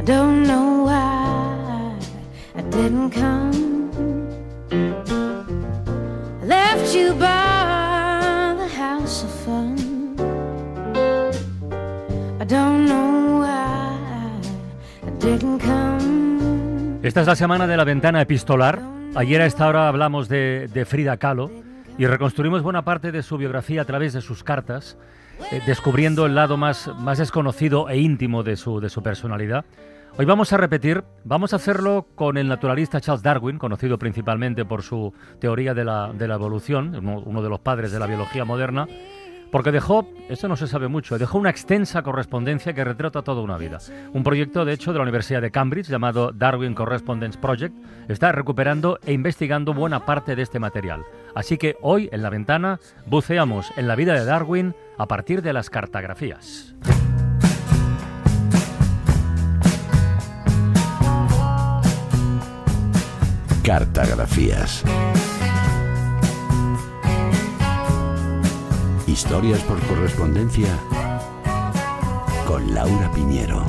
don't know why I didn't come. I left you by the house of fun. I don't know why I didn't come. Esta es la semana de la ventana epistolar. Ayer a esta hora hablamos de Frida Kahlo y reconstruimos buena parte de su biografía a través de sus cartas, descubriendo el lado más desconocido e íntimo de su personalidad. Hoy vamos a hacerlo con el naturalista Charles Darwin, conocido principalmente por su teoría de la evolución, uno de los padres de la biología moderna, porque dejó, esto no se sabe mucho, dejó una extensa correspondencia que retrata toda una vida. Un proyecto, de hecho, de la Universidad de Cambridge, llamado Darwin Correspondence Project, está recuperando e investigando buena parte de este material. Así que hoy, en La Ventana, buceamos en la vida de Darwin a partir de las cartografías. Cartografías. Historias por correspondencia con Laura Piñero.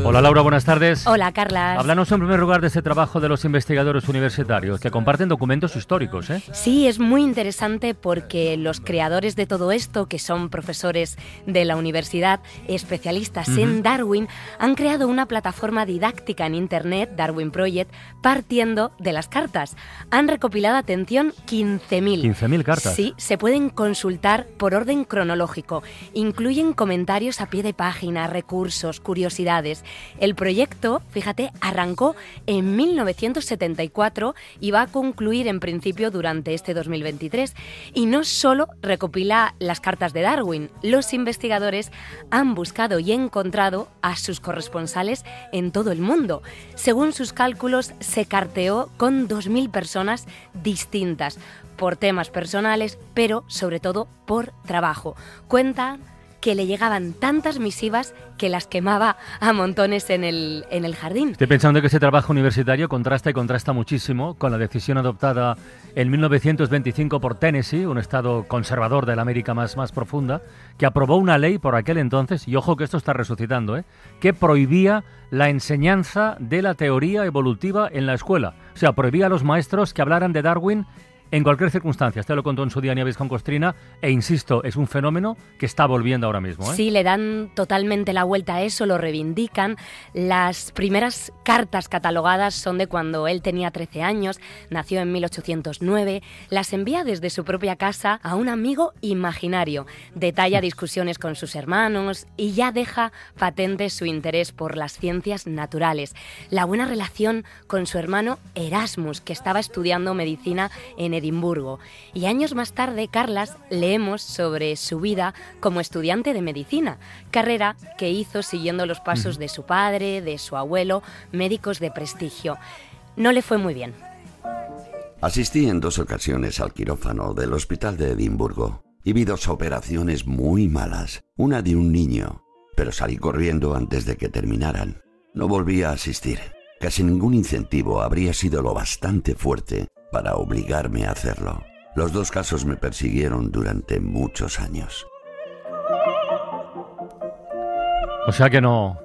Hola Laura, buenas tardes. Hola Carlas. Háblanos en primer lugar de este trabajo de los investigadores universitarios que comparten documentos históricos, ¿eh? Sí, es muy interesante porque los creadores de todo esto, que son profesores de la universidad, especialistas en Darwin, han creado una plataforma didáctica en Internet, Darwin Project, partiendo de las cartas. Han recopilado, atención, 15.000. 15.000 cartas. Sí, se pueden consultar por orden cronológico. Incluyen comentarios a pie de página, recursos, curiosidades. El proyecto, fíjate, arrancó en 1974 y va a concluir en principio durante este 2023. Y no solo recopila las cartas de Darwin, los investigadores han buscado y encontrado a sus corresponsales en todo el mundo. Según sus cálculos, se carteó con 2.000 personas distintas, por temas personales, pero sobre todo por trabajo. Cuentan que le llegaban tantas misivas que las quemaba a montones en el jardín. Estoy pensando que ese trabajo universitario contrasta muchísimo con la decisión adoptada en 1925 por Tennessee, un estado conservador de la América más profunda, que aprobó una ley por aquel entonces, y ojo que esto está resucitando, que prohibía la enseñanza de la teoría evolutiva en la escuela. O sea, prohibía a los maestros que hablaran de Darwin en cualquier circunstancia. Este lo contó en su día Nieves con Costrina e insisto, es un fenómeno que está volviendo ahora mismo. Sí, le dan totalmente la vuelta a eso, lo reivindican. Las primeras cartas catalogadas son de cuando él tenía 13 años, nació en 1809, las envía desde su propia casa a un amigo imaginario, detalla discusiones con sus hermanos y ya deja patente su interés por las ciencias naturales. La buena relación con su hermano Erasmus, que estaba estudiando medicina en Edimburgo. Y años más tarde, Carlas, leemos sobre su vida como estudiante de medicina, carrera que hizo siguiendo los pasos de su padre, de su abuelo, médicos de prestigio. No le fue muy bien. Asistí en 2 ocasiones al quirófano del hospital de Edimburgo y vi 2 operaciones muy malas, una de un niño, pero salí corriendo antes de que terminaran. No volví a asistir. Casi ningún incentivo habría sido lo bastante fuerte para obligarme a hacerlo. Los 2 casos me persiguieron durante muchos años. O sea que no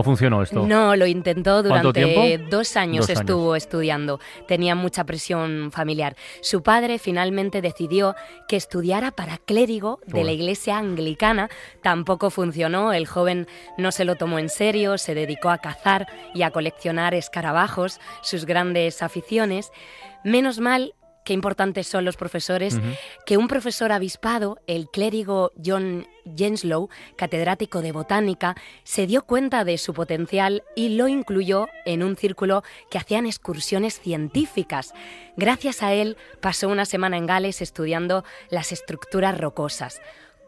funcionó esto. No, lo intentó durante 2 años. 2 años estuvo estudiando. Tenía mucha presión familiar. Su padre finalmente decidió que estudiara para clérigo de la iglesia anglicana. Tampoco funcionó. El joven no se lo tomó en serio, se dedicó a cazar y a coleccionar escarabajos, sus grandes aficiones. Menos mal, qué importantes son los profesores, que un profesor avispado, el clérigo John Jenslow, catedrático de botánica, se dio cuenta de su potencial y lo incluyó en un círculo que hacían excursiones científicas. Gracias a él, pasó una semana en Gales estudiando las estructuras rocosas.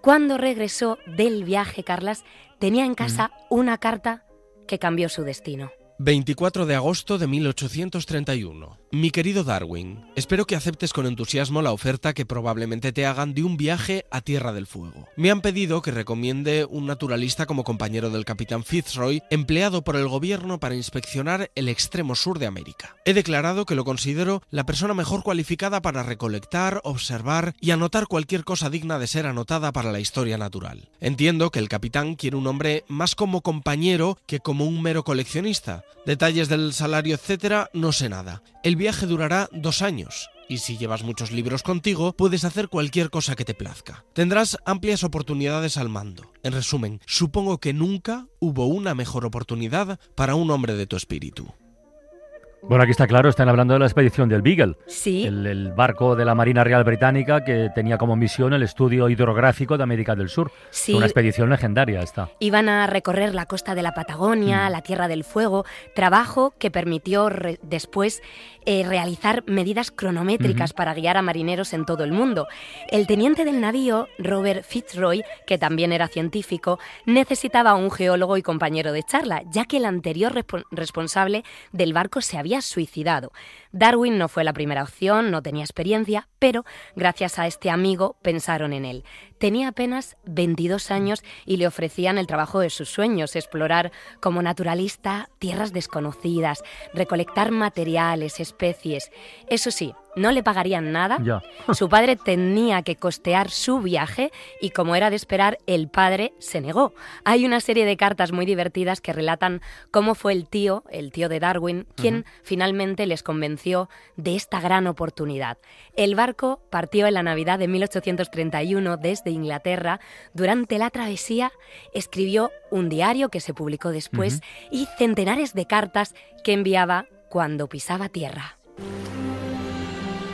Cuando regresó del viaje, Carlas, tenía en casa una carta que cambió su destino. 24 de agosto de 1831. Mi querido Darwin, espero que aceptes con entusiasmo la oferta que probablemente te hagan de un viaje a Tierra del Fuego. Me han pedido que recomiende un naturalista como compañero del capitán Fitzroy, empleado por el gobierno para inspeccionar el extremo sur de América. He declarado que lo considero la persona mejor cualificada para recolectar, observar y anotar cualquier cosa digna de ser anotada para la historia natural. Entiendo que el capitán quiere un hombre más como compañero que como un mero coleccionista. Detalles del salario, etcétera, no sé nada. El viaje durará 2 años. Y si llevas muchos libros contigo, puedes hacer cualquier cosa que te plazca. Tendrás amplias oportunidades al mando. En resumen, supongo que nunca hubo una mejor oportunidad para un hombre de tu espíritu. Bueno, aquí está claro, están hablando de la expedición del Beagle. Sí. El barco de la Marina Real Británica que tenía como misión el estudio hidrográfico de América del Sur. Sí. Una expedición legendaria esta. Iban a recorrer la costa de la Patagonia, la Tierra del Fuego, trabajo que permitió después realizar medidas cronométricas para guiar a marineros en todo el mundo. El teniente del navío, Robert Fitzroy, que también era científico, necesitaba un geólogo y compañero de charla, ya que el anterior responsable del barco se había suicidado. Darwin no fue la primera opción, no tenía experiencia, pero gracias a este amigo pensaron en él. Tenía apenas 22 años y le ofrecían el trabajo de sus sueños, explorar como naturalista tierras desconocidas, recolectar materiales, especies. Eso sí, no le pagarían nada. Ya. Su padre tenía que costear su viaje y, como era de esperar, el padre se negó. Hay una serie de cartas muy divertidas que relatan cómo fue el tío de Darwin, quien finalmente les convenció de esta gran oportunidad. El barco partió en la Navidad de 1831 desde Inglaterra. Durante la travesía escribió un diario que se publicó después y centenares de cartas que enviaba cuando pisaba tierra.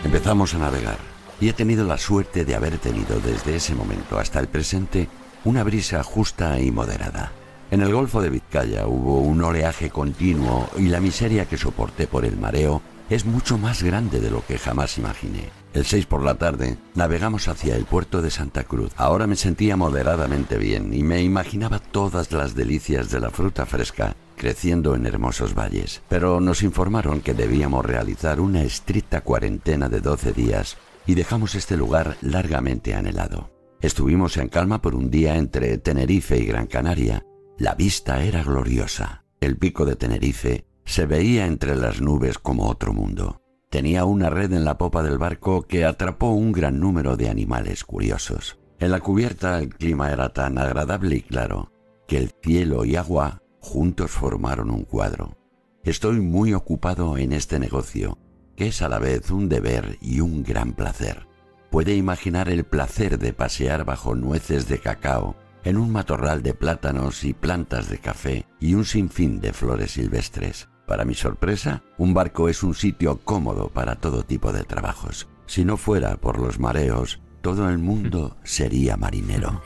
Empezamos a navegar y he tenido la suerte de haber tenido desde ese momento hasta el presente una brisa justa y moderada. En el Golfo de Vizcaya hubo un oleaje continuo y la miseria que soporté por el mareo es mucho más grande de lo que jamás imaginé. El 6 por la tarde navegamos hacia el puerto de Santa Cruz. Ahora me sentía moderadamente bien y me imaginaba todas las delicias de la fruta fresca creciendo en hermosos valles. Pero nos informaron que debíamos realizar una estricta cuarentena de 12 días y dejamos este lugar largamente anhelado. Estuvimos en calma por un día entre Tenerife y Gran Canaria. La vista era gloriosa. El pico de Tenerife se veía entre las nubes como otro mundo. Tenía una red en la popa del barco que atrapó un gran número de animales curiosos. En la cubierta el clima era tan agradable y claro que el cielo y agua juntos formaron un cuadro. Estoy muy ocupado en este negocio, que es a la vez un deber y un gran placer. Puede imaginar el placer de pasear bajo nueces de cacao, en un matorral de plátanos y plantas de café y un sinfín de flores silvestres. Para mi sorpresa, un barco es un sitio cómodo para todo tipo de trabajos. Si no fuera por los mareos, todo el mundo sería marinero.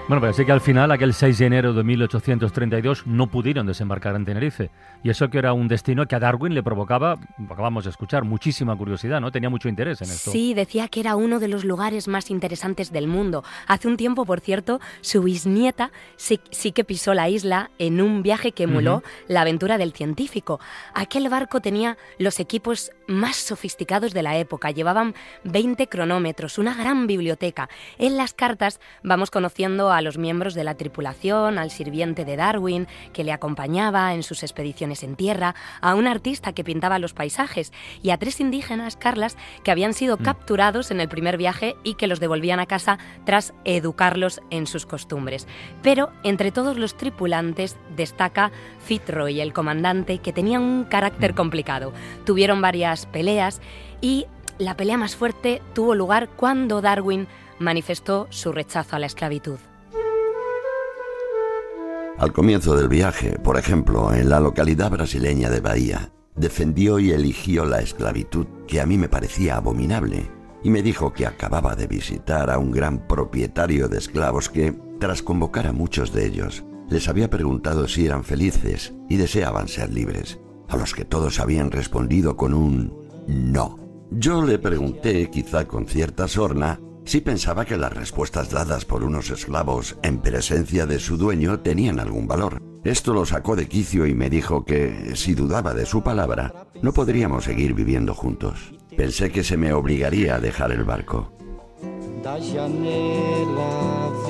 Bueno, pero sí que al final, aquel 6 de enero de 1832, no pudieron desembarcar en Tenerife. Y eso que era un destino que a Darwin le provocaba, acabamos de escuchar, muchísima curiosidad, ¿no? Tenía mucho interés en esto. Sí, decía que era uno de los lugares más interesantes del mundo. Hace un tiempo, por cierto, su bisnieta sí que pisó la isla en un viaje que emuló la aventura del científico. Aquel barco tenía los equipos más sofisticados de la época. Llevaban 20 cronómetros, una gran biblioteca. En las cartas vamos conociendo a los miembros de la tripulación, al sirviente de Darwin que le acompañaba en sus expediciones en tierra, a un artista que pintaba los paisajes y a 3 indígenas, Carlas, que habían sido capturados en el primer viaje y que los devolvían a casa tras educarlos en sus costumbres. Pero entre todos los tripulantes destaca Fitzroy, el comandante, que tenía un carácter complicado. Tuvieron varias peleas y la pelea más fuerte tuvo lugar cuando Darwin manifestó su rechazo a la esclavitud. Al comienzo del viaje, por ejemplo, en la localidad brasileña de Bahía, defendió y eligió la esclavitud, que a mí me parecía abominable, y me dijo que acababa de visitar a un gran propietario de esclavos que, tras convocar a muchos de ellos, les había preguntado si eran felices y deseaban ser libres, a los que todos habían respondido con un no. Yo le pregunté, quizá con cierta sorna, si pensaba que las respuestas dadas por unos esclavos en presencia de su dueño tenían algún valor. Esto lo sacó de quicio y me dijo que, si dudaba de su palabra, no podríamos seguir viviendo juntos. Pensé que se me obligaría a dejar el barco.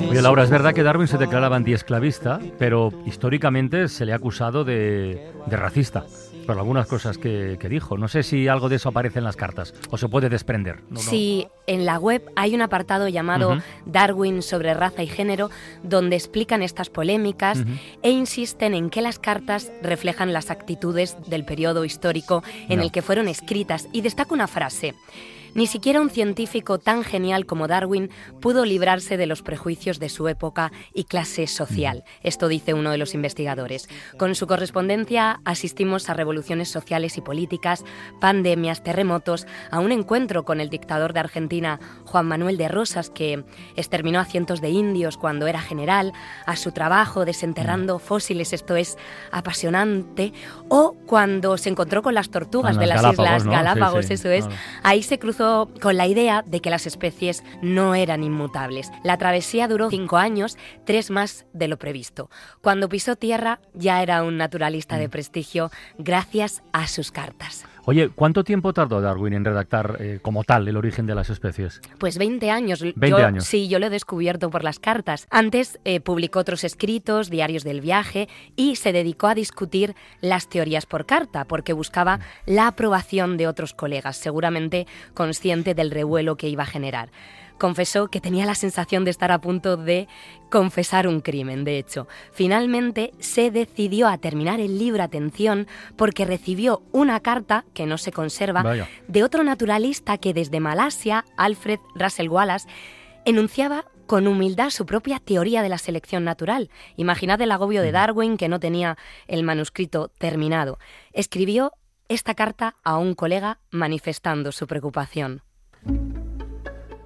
Oye, Laura, es verdad que Darwin se declaraba antiesclavista, pero históricamente se le ha acusado de racista por algunas cosas que dijo. No sé si algo de eso aparece en las cartas o se puede desprender. Sí, en la web hay un apartado llamado Darwin sobre raza y género, donde explican estas polémicas e insisten en que las cartas reflejan las actitudes del periodo histórico en el que fueron escritas. Y destaca una frase: ni siquiera un científico tan genial como Darwin pudo librarse de los prejuicios de su época y clase social. Esto dice uno de los investigadores. Con su correspondencia asistimos a revoluciones sociales y políticas, pandemias, terremotos, a un encuentro con el dictador de Argentina, Juan Manuel de Rosas, que exterminó a cientos de indios cuando era general, a su trabajo desenterrando fósiles, esto es apasionante, o cuando se encontró con las tortugas de las Islas Galápagos, eso es. Ahí se cruzó con la idea de que las especies no eran inmutables. La travesía duró 5 años, 3 más de lo previsto. Cuando pisó tierra ya era un naturalista de prestigio gracias a sus cartas. Oye, ¿cuánto tiempo tardó Darwin en redactar como tal El origen de las especies? Pues 20 años. 20 años. Sí, yo lo he descubierto por las cartas. Antes publicó otros escritos, diarios del viaje, y se dedicó a discutir las teorías por carta, porque buscaba la aprobación de otros colegas, seguramente consciente del revuelo que iba a generar. Confesó que tenía la sensación de estar a punto de confesar un crimen, de hecho. Finalmente se decidió a terminar el libro, atención, porque recibió una carta, que no se conserva, de otro naturalista que desde Malasia, Alfred Russel Wallace, enunciaba con humildad su propia teoría de la selección natural. Imaginad el agobio de Darwin, que no tenía el manuscrito terminado. Escribió esta carta a un colega manifestando su preocupación.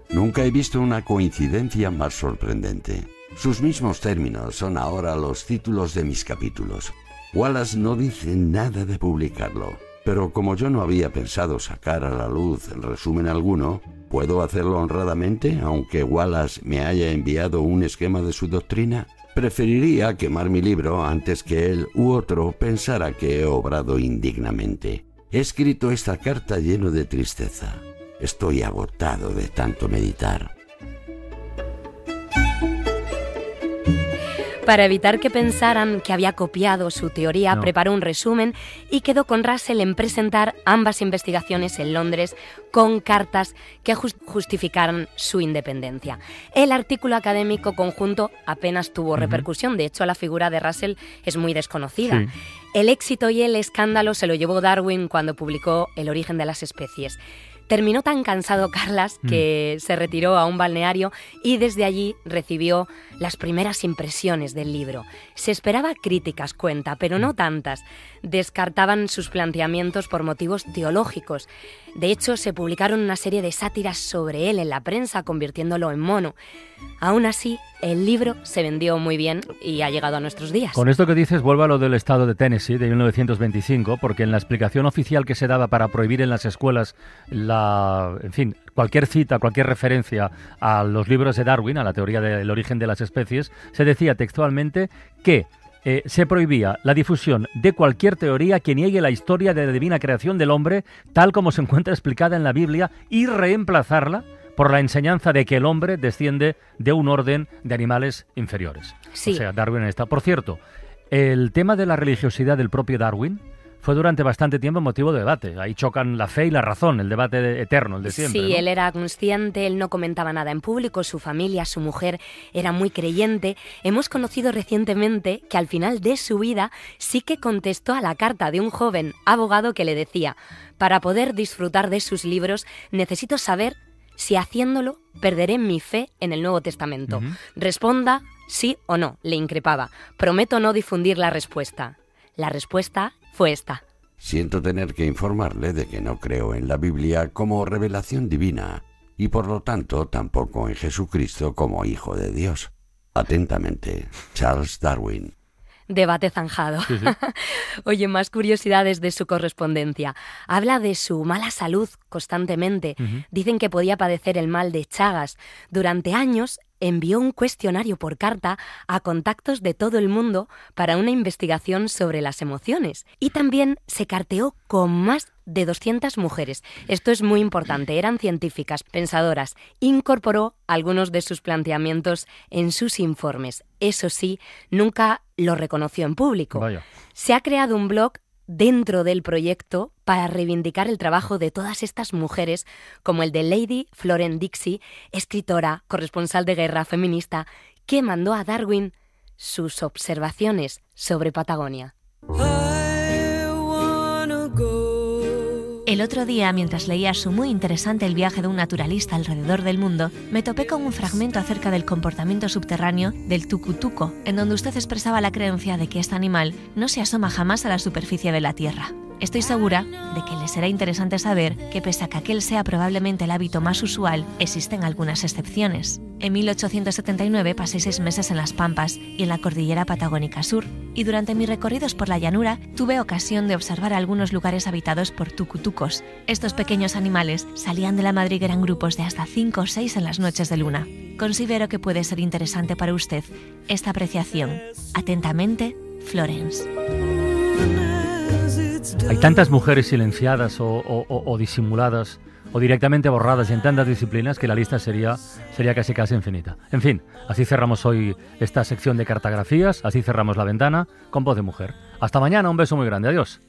Nunca he visto una coincidencia más sorprendente. Sus mismos términos son ahora los títulos de mis capítulos. Wallace no dice nada de publicarlo, pero como yo no había pensado sacar a la luz resumen alguno, ¿puedo hacerlo honradamente, aunque Wallace me haya enviado un esquema de su doctrina? Preferiría quemar mi libro antes que él u otro pensara que he obrado indignamente. He escrito esta carta lleno de tristeza. Estoy agotado de tanto meditar. Para evitar que pensaran que había copiado su teoría, preparó un resumen y quedó con Russell en presentar ambas investigaciones en Londres con cartas que justificaran su independencia. El artículo académico conjunto apenas tuvo repercusión, de hecho la figura de Russell es muy desconocida. Sí. El éxito y el escándalo se lo llevó Darwin cuando publicó El origen de las especies. Terminó tan cansado Carlas que se retiró a un balneario y desde allí recibió las primeras impresiones del libro. Se esperaba críticas, cuenta, pero no tantas. Descartaban sus planteamientos por motivos teológicos. De hecho, se publicaron una serie de sátiras sobre él en la prensa, convirtiéndolo en mono. Aún así, el libro se vendió muy bien y ha llegado a nuestros días. Con esto que dices, vuelvo a lo del estado de Tennessee de 1925, porque en la explicación oficial que se daba para prohibir en las escuelas cualquier cita, cualquier referencia a los libros de Darwin, a la teoría del origen de las especies, se decía textualmente que se prohibía la difusión de cualquier teoría que niegue la historia de la divina creación del hombre, tal como se encuentra explicada en la Biblia, y reemplazarla por la enseñanza de que el hombre desciende de un orden de animales inferiores. Sí. O sea, Darwin está. Por cierto, el tema de la religiosidad del propio Darwin fue durante bastante tiempo motivo de debate. Ahí chocan la fe y la razón, el debate eterno, el de siempre. Sí, ¿no? Él era consciente, él no comentaba nada en público, su familia, su mujer era muy creyente. Hemos conocido recientemente que al final de su vida sí que contestó a la carta de un joven abogado que le decía: para poder disfrutar de sus libros necesito saber si haciéndolo perderé mi fe en el Nuevo Testamento. Responda sí o no, le increpaba. Prometo no difundir la respuesta. La respuesta fue esta. Siento tener que informarle de que no creo en la Biblia como revelación divina y por lo tanto tampoco en Jesucristo como Hijo de Dios. Atentamente, Charles Darwin. Debate zanjado. Sí, sí. Oye, más curiosidades de su correspondencia. Habla de su mala salud constantemente. Dicen que podía padecer el mal de Chagas. Durante años envió un cuestionario por carta a contactos de todo el mundo para una investigación sobre las emociones. Y también se carteó con más de 200 mujeres. Esto es muy importante, eran científicas, pensadoras. Incorporó algunos de sus planteamientos en sus informes. Eso sí, nunca lo reconoció en público. Vaya. Se ha creado un blog dentro del proyecto para reivindicar el trabajo de todas estas mujeres, como el de Lady Florence Dixie, escritora, corresponsal de guerra, feminista, que mandó a Darwin sus observaciones sobre Patagonia. El otro día, mientras leía su muy interesante El viaje de un naturalista alrededor del mundo, me topé con un fragmento acerca del comportamiento subterráneo del tucutuco, en donde usted expresaba la creencia de que este animal no se asoma jamás a la superficie de la Tierra. Estoy segura de que le será interesante saber que, pese a que aquel sea probablemente el hábito más usual, existen algunas excepciones. En 1879 pasé 6 meses en las Pampas y en la cordillera patagónica sur, y durante mis recorridos por la llanura tuve ocasión de observar algunos lugares habitados por tucutucos. Estos pequeños animales salían de la madriguera en grupos de hasta 5 o 6 en las noches de luna. Considero que puede ser interesante para usted esta apreciación. Atentamente, Florence. Hay tantas mujeres silenciadas o disimuladas o directamente borradas en tantas disciplinas que la lista sería casi infinita. En fin, así cerramos hoy esta sección de cartografías, así cerramos La Ventana con voz de mujer. Hasta mañana, un beso muy grande, adiós.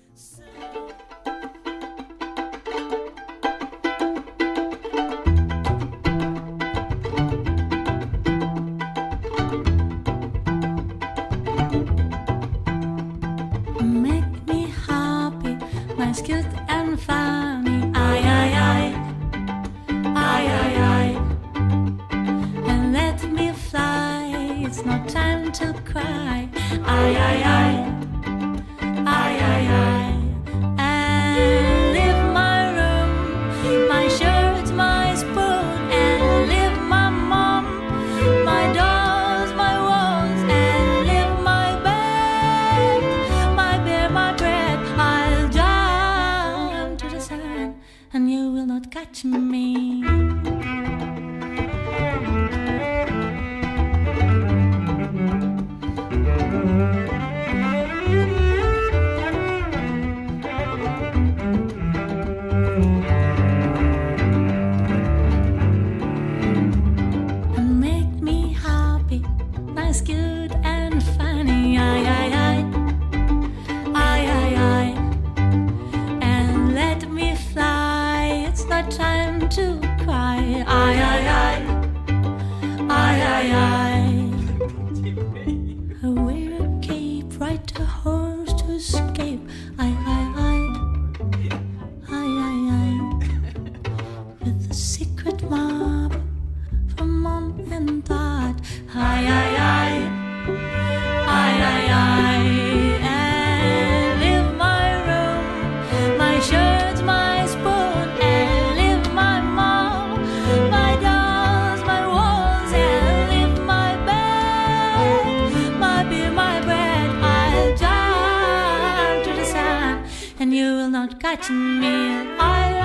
Catch me, I'll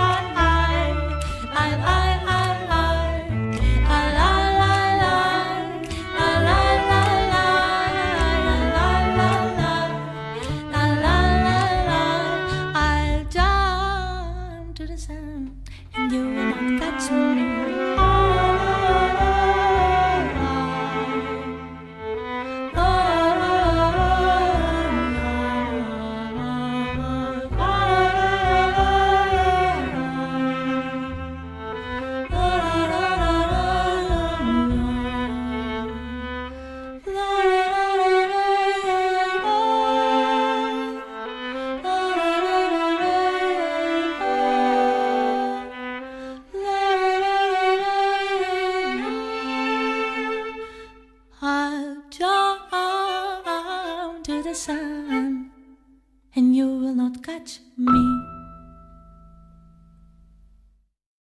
jump to the sun, and you will not catch me. Sun, and you will not catch me.